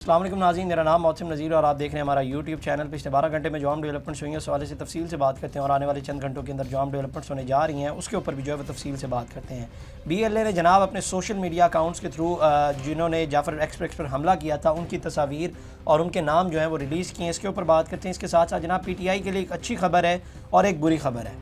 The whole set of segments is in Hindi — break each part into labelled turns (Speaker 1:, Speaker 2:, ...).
Speaker 1: अस्सलाम वालेकुम नाज़रीन, मेरा नाम मौसम नज़ीर और आप देख रहे हैं हमारा यूट्यूब चैनल। पिछले 12 घंटे में जो हम डेवलपमेंट्स हुई हैं उस हवाले से तफसील से बात करते हैं और आने वाले चंद घंटों के अंदर जो हम डेवलपमेंट्स होने जा रही हैं उसके ऊपर भी जो है वो तफसील से बात करते हैं। BLA ने जनाब अपने सोशल मीडिया अकाउंट्स के थ्रू जिन्होंने जाफ़र एक्सप्रेस पर हमला किया था उनकी तस्वीर और उनके नाम जो है वो रिलीज़ किए हैं। इसके ऊपर बात करते हैं। इसके साथ साथ जनाब PTI के लिए एक अच्छी खबर है और एक बुरी खबर है,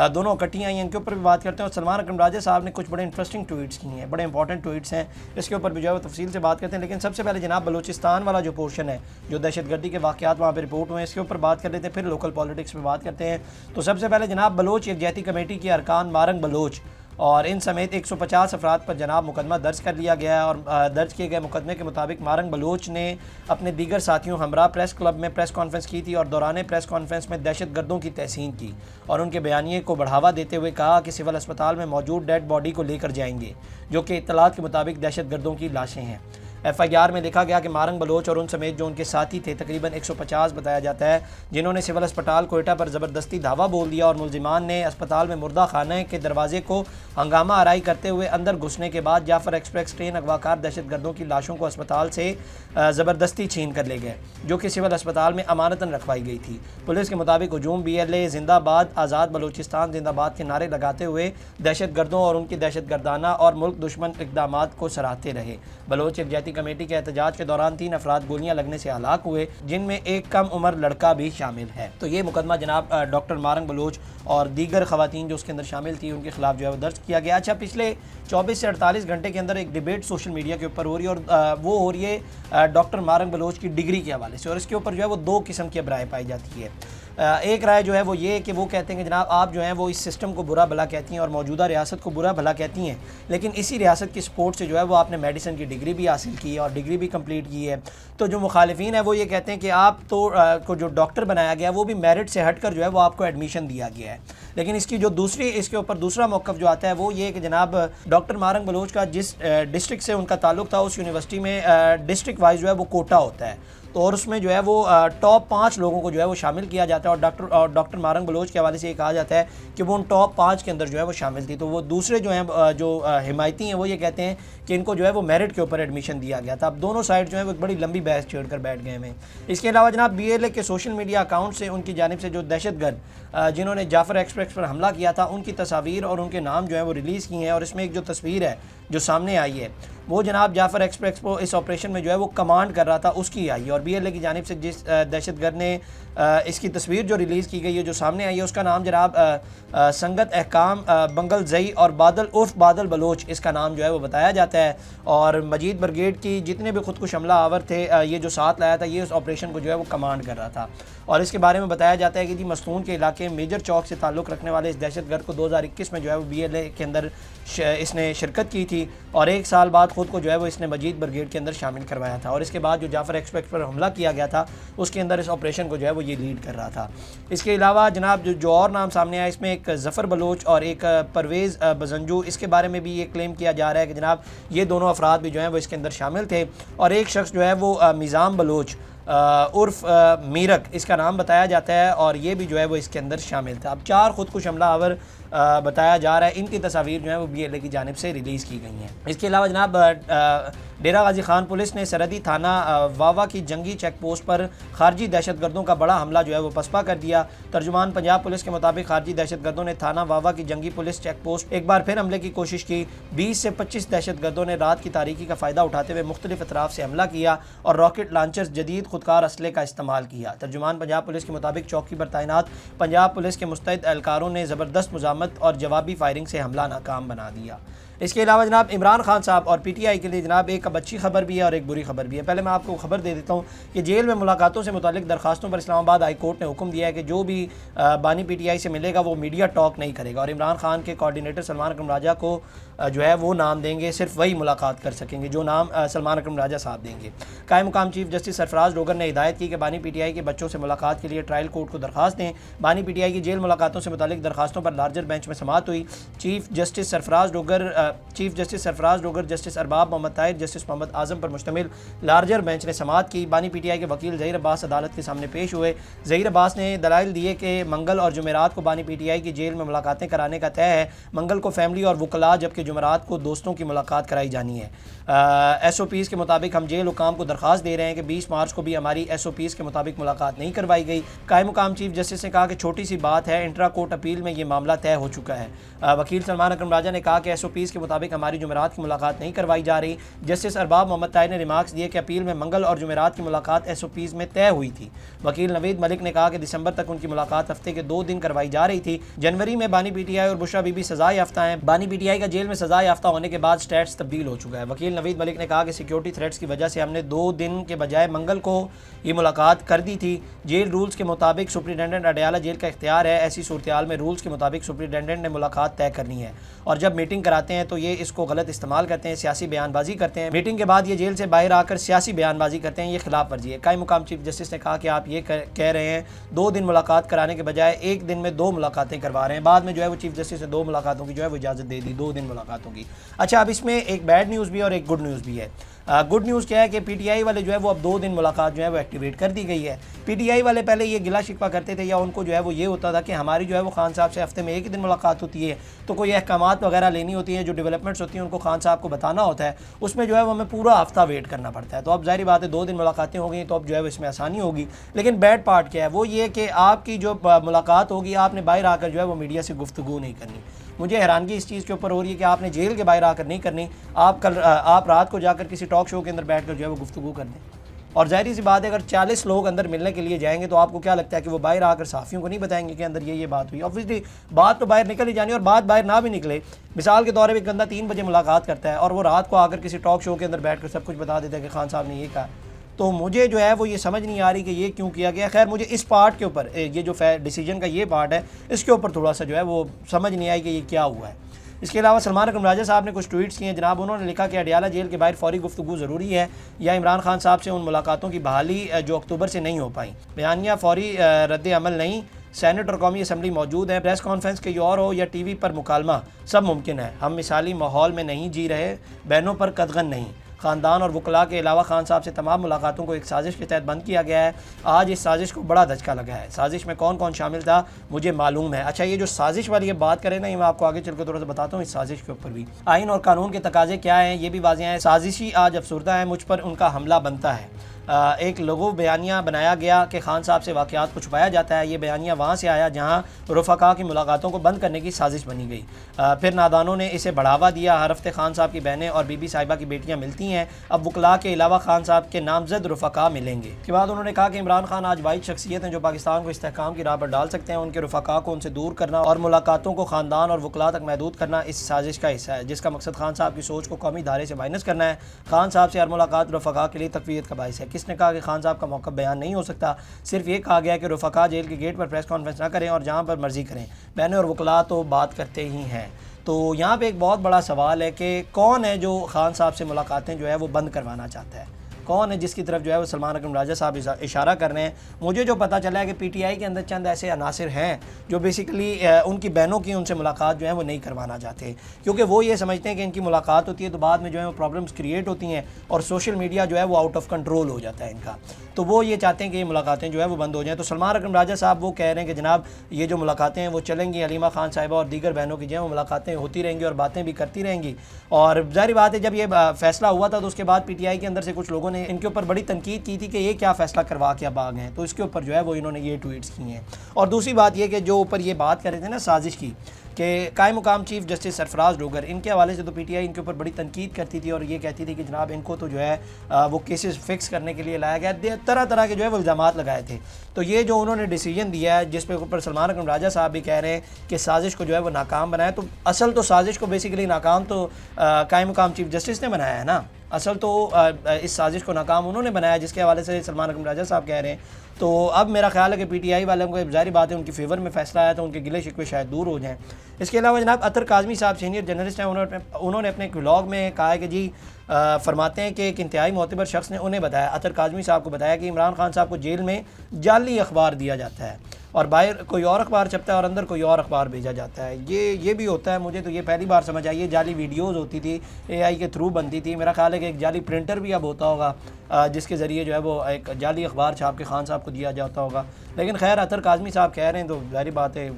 Speaker 1: दोनों इकट्ठी आई हैं, इनके ऊपर भी बात करते हैं। और सलमान अकरम राजा साहब ने कुछ बड़े इंटरेस्टिंग ट्वीट्स किए हैं, बड़े इंपॉर्टेंट ट्वीट्स हैं, इसके ऊपर भी जो है वो तफसील से बात करते हैं। लेकिन सबसे पहले जनाब बलूचिस्तान वाला जो पोर्शन है, जो दहशतगर्दी के वाक़यात वहाँ पर रिपोर्ट हुए हैं, इसके ऊपर बात कर लेते हैं। फिर लोकल पॉलिटिक्स पर बात करते हैं। तो सबसे पहले जनाब बलोच यकजहती कमेटी के अरकान मारंग बलोच और इन समेत 150 अफराद पर जनाब मुकदमा दर्ज कर लिया गया है। और दर्ज किए गए मुकदमे के मुताबिक मारंग बलोच ने अपने दीगर साथियों हमरा प्रेस क्लब में प्रेस कॉन्फ्रेंस की थी और दौरान प्रेस कॉन्फ्रेंस में दहशत गर्दों की तहसीन की और उनके बयानिए को बढ़ावा देते हुए कहा कि सिविल अस्पताल में मौजूद डेड बॉडी को लेकर जाएंगे, जो कि इत्तलात के मुताबिक दहशत गर्दों की लाशें हैं। FIR में लिखा गया कि मारंग बलोच और उन समेत जो उनके साथी थे, तकरीबन 150 बताया जाता है, जिन्होंने सिविल अस्पताल कोयटा पर ज़बरदस्ती धावा बोल दिया और मुलजिमान ने अस्पताल में मुर्दा खाने के दरवाजे को हंगामा आराई करते हुए अंदर घुसने के बाद जाफ़र एक्सप्रेस ट्रेन अगवाकार दहशत गर्दों की लाशों को अस्पताल से ज़बरदस्ती छीन कर ले गए, जो कि सिविल अस्पताल में अमानतन रखवाई गई थी। पुलिस के मुताबिक हजूम BLA जिंदाबाद, आज़ाद बलूचिस्तान जिंदाबाद के नारे लगाते हुए दहशत गर्दों और उनकी दहशत गर्दाना और मुल्क दुश्मन इक़दाम को सराहते रहे। बलोच यकजहती कमेटी के एहतजाज के दौरान 3 अफराद गोलियां लगने से हलाक हुए, जिनमें एक कम उम्र लड़का भी शामिल है। तो ये मुकदमा जनाब डॉक्टर मारंग बलोच और दीगर खवातीन जो उसके अंदर शामिल थी उनके खिलाफ जो है वो दर्ज किया गया। अच्छा, पिछले 24 से 48 घंटे के अंदर एक डिबेट सोशल मीडिया के ऊपर हो रही है और वो हो रही है डॉक्टर मारंग बलोच की डिग्री के हवाले से, और इसके ऊपर जो है वो 2 किस्म की राय पाई जाती है। एक राय जो है वो ये कि वो कहते हैं कि जनाब आप जो हैं वो इस सिस्टम को बुरा भला कहती हैं और मौजूदा रियासत को बुरा भला कहती हैं, लेकिन इसी रियासत की सपोर्ट से जो है वो आपने मेडिसिन की डिग्री भी हासिल की है और डिग्री भी कंप्लीट की है। तो जो मुखालिफिन है वो ये कहते हैं कि आप तो को जो डॉक्टर बनाया गया वो भी मेरिट से हटकर जो है वो आपको एडमिशन दिया गया है। लेकिन इसकी जो इसके ऊपर दूसरा मौक़िफ़ जो आता है वो ये कि जनाब डॉक्टर मारंग बलोच का जिस डिस्ट्रिक्ट से उनका ताल्लुक़ था, उस यूनिवर्सिटी में डिस्ट्रिक्ट वाइज जो है वो कोटा होता है, तो और उसमें जो है वो टॉप 5 लोगों को जो है वो शामिल किया जाता है और डॉक्टर मारंग बलोच के हवाले से ये कहा जाता है कि वो उन टॉप 5 के अंदर जो है वो शामिल थी। तो वो दूसरे जो हैं जो हिमायती हैं वो ये कहते हैं कि इनको जो है वो मेरिट के ऊपर एडमिशन दिया गया था। अब दोनों साइड जो है वो एक बड़ी लंबी बहस छेड़कर बैठ गए हैं। इसके अलावा जनाब BLA के सोशल मीडिया अकाउंट से उनकी जानिब से जो दहशतगर्द जिन्होंने जाफ़र एक्सप्रेस पर हमला किया था उनकी तस्वीर और उनके नाम जो है वो रिलीज़ किए हैं। और इसमें एक जो तस्वीर है जो सामने आई है वो जनाब जाफ़र एक्सप्रेस को इस ऑपरेशन में जो है वो कमांड कर रहा था उसकी आई है। और BLA की जानिब से जिस दहशतगर्द ने इसकी तस्वीर जो रिलीज़ की गई है जो सामने आई है उसका नाम जनाब संगत अहकाम बंगल जई और बादल उर्फ बादल बलोच इसका नाम जो है वो बताया जाता है। और मजीद ब्रिगेड की जितने भी खुदकुश हमला आवर थे ये जो साथ लाया था ये उस ऑपरेशन को जो है वो कमांड कर रहा था। और इसके बारे में बताया जाता है कि जी मस्तून के इलाके मेजर चौक से ताल्लुक़ रखने वाले इस दहशतगर्द को 2021 में जो है वो BLA के अंदर इसने शिरकत की थी और 1 साल बाद ख़ुद को जो है वो इसने मजीद ब्रिगेड के अंदर शामिल करवाया था। और इसके बाद जो जाफ़र एक्सप्रेस पर हमला किया गया था उसके अंदर इस ऑपरेशन को जो है वो ये लीड कर रहा था। इसके अलावा जनाब जो और नाम सामने आया इसमें एक ज़फ़र बलोच और एक परवेज़ बजंजू, इसके बारे में भी ये क्लेम किया जा रहा है कि जनाब ये दोनों अफराद भी जो हैं वो इसके अंदर शामिल थे। और एक शख्स जो है वो मिज़ाम बलोच उर्फ मीरक इसका नाम बताया जाता है और ये भी जो है वो इसके अंदर शामिल था। अब 4 खुदकुश हमलावर बताया जा रहा है, इनकी तस्वीर जो है वो BLA की जानिब से रिलीज़ की गई हैं। इसके अलावा जनाब डेरा गाजी खान पुलिस ने सरहदी थाना वावा की जंगी चेक पोस्ट पर खारजी दहशतगर्दों का बड़ा हमला जो है वो पसपा कर दिया। तर्जुमान पंजाब पुलिस के मुताबिक खारजी दहशतगर्दों ने थाना वावा की जंगी पुलिस चेक पोस्ट एक बार फिर हमले की कोशिश की। 20 से 25 दहशतगर्दों ने रात की तारीकी का फ़ायदा उठाते हुए मुख्तलिफ अतराफ से हमला किया और रॉकेट लॉन्चर्स जदीद खुदकार असले का इस्तेमाल किया। तर्जुमान पंजाब पुलिस के मुताबिक चौकी पर तैनात पंजाब पुलिस के मुस्तैद एहलकारों ने ज़बरदस्त मुजामत और जवाबी फायरिंग से हमला नाकाम बना दिया। इसके अलावा जनाब इमरान खान साहब और PTI के लिए जनाब एक अच्छी खबर भी है और एक बुरी खबर भी है। पहले मैं आपको खबर दे देता हूँ कि जेल में मुलाकातों से मुतालिक दरखास्तों पर इस्लामाबाद हाई कोर्ट ने हुक्म दिया है कि जो भी बानी PTI से मिलेगा वो मीडिया टॉक नहीं करेगा और इमरान खान के कोऑर्डिनेटर सलमान अकरम राजा को जो है वो नाम देंगे, सिर्फ वही मुलाकात कर सकेंगे जो नाम सलमान अकरम राजा साहब देंगे। कायम मुकाम चीफ जस्टिस सरफराज डोगर ने हिदायत की कि बानी PTI के बच्चों से मुलाकात के लिए ट्रायल कोर्ट को दरखास्त दें। बानी PTI की जेल मुलाकातों से मुतालिक दरखास्तों पर लार्जर बेंच में समाअत हुई। Chief justice Sarfraz Dogar chief justice Sarfraz Dogar, justice Arbab Mohammad Tahir, justice Mohammad Azam पर मुश्तमिल लार्जर बेंच ने समाअत की। बानी PTI के वकील ज़हीर अब्बास अदालत के सामने पेश हुए। ज़हीर अब्बास ने दलाइल दिए कि मंगल और जुमेरात को बानी PTI की जेल में मुलाकातें कराने का तय है। मंगल को फैमिली और वकला, जबकि जुमेरात को दोस्तों की मुलाकात कराई जानी है। SOPs के मुताबिक हम जेल हुकाम को दरख्वास्त दे रहे हैं कि 20 मार्च को भी हमारी SOPs के मुताबिक मुलाकात नहीं करवाई गई। कायम मुकाम चीफ जस्टिस ने कहा कि छोटी सी बात है, इंट्रा कोर्ट अपील में ये मामला तय हो चुका है। वकील सलमान अकरम राजा ने कहा कि SOPs के मुताबिक हमारी जुमेरात की मुलाकात नहीं करवाई जा रही। जस्टिस अरबाब मोहम्मद ताहिर ने रिमार्क्स दिए कि अपील में मंगल और जुमेरात की मुलाकात SOPs में तय हुई थी। वकील नवीद मलिक ने कहा कि दिसंबर तक उनकी मुलाकात हफ्ते के 2 दिन करवाई जा रही थी। जनवरी में बानी PTI और बुशरा बीबी सजा याफ्ता हैं। बानी PTI का जेल में सजा याफ्ता होने के बाद स्टेटस तब्दील हो चुका है। वकील नवीद मलिक ने कहा कि सिक्योरिटी थ्रेट्स की वजह से हमने 2 दिन के बजाय मंगल को ये मुलाकात कर दी थी। जेल रूल्स के मुताबिक सुप्रिटेंडेंट अडयाला जेल का इख्तियार है। ऐसी सूरत में रूल्स के मुताबिक सुप्रिटेंडेंट ने मुलाकात तय करनी है, और जब मीटिंग कराते हैं तो ये इसको गलत इस्तेमाल करते हैं, सियासी बयानबाजी करते हैं। मीटिंग के बाद ये जेल से बाहर आकर सियासी बयानबाजी करते हैं, ये खिलाफ वर्जी है। कायम मुकाम चीफ जस्टिस ने कहा कि आप ये कह रहे हैं 2 दिन मुलाकात कराने के बजाय 1 दिन में 2 मुलाकातें करवा रहे हैं। बाद में जो है वो चीफ जस्टिस ने 2 मुलाकातों की जो है वो इजाज़त दे दी, 2 दिन मुलाकातों की। अच्छा, अब इसमें एक बैड न्यूज़ भी और एक गुड न्यूज़ भी है। गुड न्यूज़ क्या है कि PTI वाले जो है वो अब 2 दिन मुलाकात जो है वो एक्टिवेट कर दी गई है। PTI वाले पहले ये गिला शिकवा करते थे, या उनको जो है वो ये होता था कि हमारी जो है वो खान साहब से हफ्ते में 1 ही दिन मुलाकात होती है, तो कोई अहकामात वगैरह लेनी होती है, जो डेवलपमेंट्स होती हैं उनको खान साहब को बताना होता है, उसमें जो है वो हमें पूरा हफ्ता वेट करना पड़ता है। तो अब जाहिर बात है 2 दिन मुलाकातें हो गई, तो अब जो है वो इसमें आसानी होगी। लेकिन बैड पार्ट क्या है, वो ये कि आपकी जो मुलाकात होगी आपने बाहर आकर जो है वो मीडिया से गुफ्तगू नहीं करनी। मुझे हैरानगी इस चीज़ के ऊपर हो रही है कि आपने जेल के बाहर आकर नहीं करनी, आप रात को जाकर किसी टॉक शो के अंदर बैठकर जो है वो गुफ्तगू कर दें। और जाहिर सी बात है, अगर 40 लोग अंदर मिलने के लिए जाएंगे तो आपको क्या लगता है कि वो बाहर आकर साफ़ियों को नहीं बताएंगे कि अंदर ये बात हुई? ऑब्वियसली बात तो बाहर निकल ही जानी, और बात बाहर ना भी निकले, मिसाल के तौर पर एक बंदा 3 बजे मुलाकात करता है और वो रात को आकर किसी टॉक शो के अंदर बैठ कर सब कुछ बता देता है कि खान साहब ने ये कहा, तो मुझे जो है वो ये समझ नहीं आ रही कि ये क्यों किया गया। खैर, मुझे इस पार्ट के ऊपर, ये जो डिसीजन का ये पार्ट है, इसके ऊपर थोड़ा सा जो है वो समझ नहीं आई कि ये क्या हुआ है। इसके अलावा सलमान अकरम राजा साहब ने कुछ ट्वीट्स किए हैं जनाब। उन्होंने लिखा कि अडयाला जेल के बाहर फौरी गुफ्तगू ज़रूरी है, या इमरान खान साहब से उन मुलाकातों की बहाली जो अक्टूबर से नहीं हो पाई। बयानिया फौरी रद्द अमल नहीं, सेनेट और कौमी असम्बली मौजूद है। प्रेस कॉन्फ्रेंस के और हो या TV पर मुकालमा, सब मुमकिन है। हम मिसाली माहौल में नहीं जी रहे, बहनों पर कदगन नहीं। ख़ानदान और वकला के अलावा खान साहब से तमाम मुलाकातों को एक साजिश के तहत बंद किया गया है। आज इस साजिश को बड़ा धचका लगा है। साजिश में कौन कौन शामिल था मुझे मालूम है। अच्छा, ये जो साजिश वाली ये बात करें ना, ये मैं आपको आगे चल कर थोड़ा सा बताता हूँ। इस साजिश के ऊपर भी आइन और कानून के तकाजे क्या हैं ये भी वाज़ेह हैं। साजिशी आज अफसरदा है, मुझ पर उनका हमला बनता है। एक लघु बयानिया बनाया गया कि खान साहब से वाक़यात को छुपाया जाता है। ये बयानिया वहाँ से आया जहाँ रफ़क़ा की मुलाकातों को बंद करने की साजिश बनी गई। फिर नादानों ने इसे बढ़ावा दिया। हर हफ्ते खान साहब की बहनें और बीबी साहिबा की बेटियाँ मिलती हैं। अब वकला के अलावा खान साहब के नामजद रफ़क़ा मिलेंगे। इसके बाद उन्होंने कहा कि इमरान खान आज वाहिद शख्सियत हैं जो पाकिस्तान को इस्तेहकाम की राह पर डाल सकते हैं। उनके रफ़क़ा को उनसे दूर करना और मुलाकातों को ख़ानदान और वकला तक महदूद करना इस साजिश का हिस्सा है, जिसका मकसद खान साहब की सोच को कौमी धारे से माइनस करना है। खान साहब से हर मुलाकात रफ़क़ा के लिए तक़वियत का बाइस है। किसने कहा कि खान साहब का मौक़िफ़ बयान नहीं हो सकता? सिर्फ ये कहा गया कि रफ़क़ा जेल के गेट पर प्रेस कॉन्फ्रेंस ना करें और जहाँ पर मर्जी करें। बहनें और वकला तो बात करते ही हैं। तो यहाँ पे एक बहुत बड़ा सवाल है कि कौन है जो खान साहब से मुलाकातें जो है वो बंद करवाना चाहता है? कौन है जिसकी तरफ जो है वो सलमान अकरम राजा साहब इशारा कर रहे हैं? मुझे जो पता चला है कि PTI के अंदर चंद ऐसे अनासिर हैं जो बेसिकली उनकी बहनों की उनसे मुलाकात जो है वो नहीं करवाना चाहते, क्योंकि वो ये समझते हैं कि इनकी मुलाकात होती है तो बाद में जो है वो प्रॉब्लम्स क्रिएट होती हैं और सोशल मीडिया जो है वो आउट ऑफ कंट्रोल हो जाता है इनका। तो वो ये चाहते हैं कि ये मुलाकातें जो है वो बंद हो जाएँ। तो सलमान अकरम राजा साहब वो कह रहे हैं कि जनाब ये जो मुलाकातें हैं वो चलेंगी, हलीमा खान साहिबा और दीगर बहनों की जो है वो मुलाकातें होती रहेंगी और बातें भी करती रहेंगी। और जाहिर बात है, जब ये फैसला हुआ था तो उसके बाद PTI के अंदर से कुछ लोगों ने इनके ऊपर बड़ी तनकीद की थी कि ये क्या फ़ैसला करवा के अब आ गए हैं। तो इसके ऊपर जो है वो इन्होंने ये ट्वीट्स किए हैं। और दूसरी बात ये कि जो ऊपर ये बात कर रहे थे ना साजिश की, कि कायम मुकाम चीफ जस्टिस सरफराज डोगर, इनके हवाले से तो PTI इनके ऊपर बड़ी तनकीद करती थी और ये कहती थी कि जनाब इनको तो जो है वो केसेस फिक्स करने के लिए लाया गया, तरह तरह के जो है वो इल्ज़ामात लगाए थे। तो ये जो उन्होंने डिसीजन दिया है जिस पे ऊपर सलमान अकरम राजा साहब भी कह रहे हैं कि साजिश को जो है वो नाकाम बनाया, तो असल तो साजिश को बेसिकली नाकाम तो कायम मुकाम चीफ जस्टिस ने बनाया है ना। असल तो इस साजिश को नाकाम उन्होंने बनाया, जिसके हवाले से सलमान अकरम राजा साहब कह रहे हैं। तो अब मेरा ख्याल है कि PTI वालों को ज़ाहिर बात है उनकी फेवर में फ़ैसला आया तो उनके गिले शिकवे शायद दूर हो जाएँ। इसके अलावा जनाब अतर काज़मी साहब सीनियर जर्नलिस्ट हैं, उन्होंने अपने व्लॉग में कहा है कि जी फरमाते हैं कि एक इंतहाई मोतबर शख्स ने उन्हें बताया, अतर काज़मी साहब को बताया कि इमरान खान साहब को जेल में जाली अखबार दिया जाता है और बाहर कोई और अखबार छपता है और अंदर कोई और अखबार भेजा जाता है। ये भी होता है। मुझे तो ये पहली बार समझ आई। ये जाली वीडियोज़ होती थी, AI के थ्रू बनती थी। मेरा ख्याल है कि एक जाली प्रिंटर भी अब होता होगा जिसके ज़रिए जो है वो एक जाली अखबार छाप के खान साहब को दिया जाता होगा। लेकिन खैर अतर काज़मी साहब कह रहे हैं तो ज़ाहिर बात है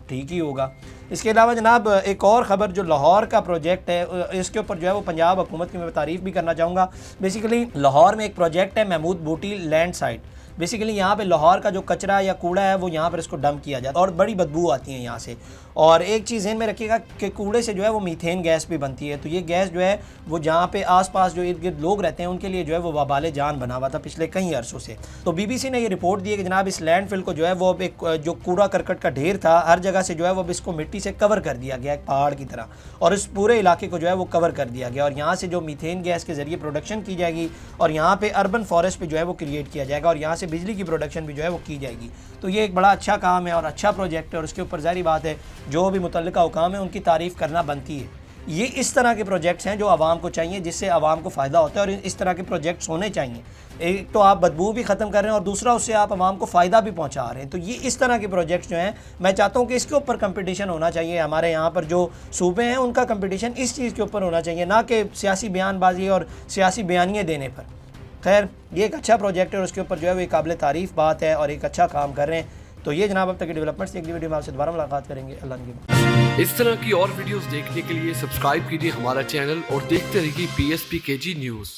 Speaker 1: ठीक ही होगा। इसके अलावा जनाब एक और ख़बर जो लाहौर का प्रोजेक्ट है, इसके ऊपर जो है वो पंजाब हुकूमत की मैं तारीफ़ भी करना चाहूँगा। बेसिकली लाहौर में एक प्रोजेक्ट है महमूद बूटी लैंड साइट। बेसिकली यहाँ पे लाहौर का जो कचरा या कूड़ा है वो यहाँ पर इसको डंप किया जाता है और बड़ी बदबू आती है यहाँ से। और एक चीज़ ध्यान में रखिएगा कि कूड़े से जो है वो मीथेन गैस भी बनती है। तो ये गैस जो है वो जहाँ पे आसपास जो इर्द गिर्द लोग रहते हैं उनके लिए जो है वो वबाले जान बना हुआ था पिछले कई अरसों से। तो BBC ने ये रिपोर्ट दी है कि जनाब इस लैंडफिल को जो है वो एक जो कूड़ा करकट का ढेर था हर जगह से जो है वो इसको मिट्टी से कवर कर दिया गया एक पहाड़ की तरह, और इस पूरे इलाके को जो है वो कवर कर दिया गया। और यहाँ से जो मीथेन गैस के ज़रिए प्रोडक्शन की जाएगी और यहाँ पे अर्बन फॉरेस्ट पे जो है वो क्रिएट किया जाएगा और यहाँ से बिजली की प्रोडक्शन भी जो है वो की जाएगी। तो ये एक बड़ा अच्छा काम है और अच्छा प्रोजेक्ट है और उसके ऊपर ज़ाहिर बात है जो भी मुतल्लिका हुकाम है उनकी तारीफ़ करना बनती है। ये इस तरह के प्रोजेक्ट्स हैं जो आवाम को चाहिए, जिससे आवाम को फ़ायदा होता है और इस तरह के प्रोजेक्ट्स होने चाहिए। एक तो आप बदबू भी ख़त्म कर रहे हैं और दूसरा उससे आप आवाम को फ़ायदा भी पहुंचा रहे हैं। तो ये इस तरह के प्रोजेक्ट्स जो हैं मैं चाहता हूं कि इसके ऊपर कंपटीशन होना चाहिए। हमारे यहाँ पर जो सूबे हैं उनका कंपटीशन इस चीज़ के ऊपर होना चाहिए, ना कि सियासी बयानबाजी और सियासी बयानिए देने पर। खैर ये एक अच्छा प्रोजेक्ट है और उसके ऊपर जो है वो एक काबिल तारीफ़ बात है और एक अच्छा काम कर रहे हैं। तो ये जनाब अब तक के डेवलपमेंट्स, एक वीडियो में आपसे दोबारा मुलाकात करेंगे। अल्लाह ने
Speaker 2: इस तरह की और वीडियोस देखने के लिए सब्सक्राइब कीजिए हमारा चैनल और देखते रहिए PSPKG न्यूज़।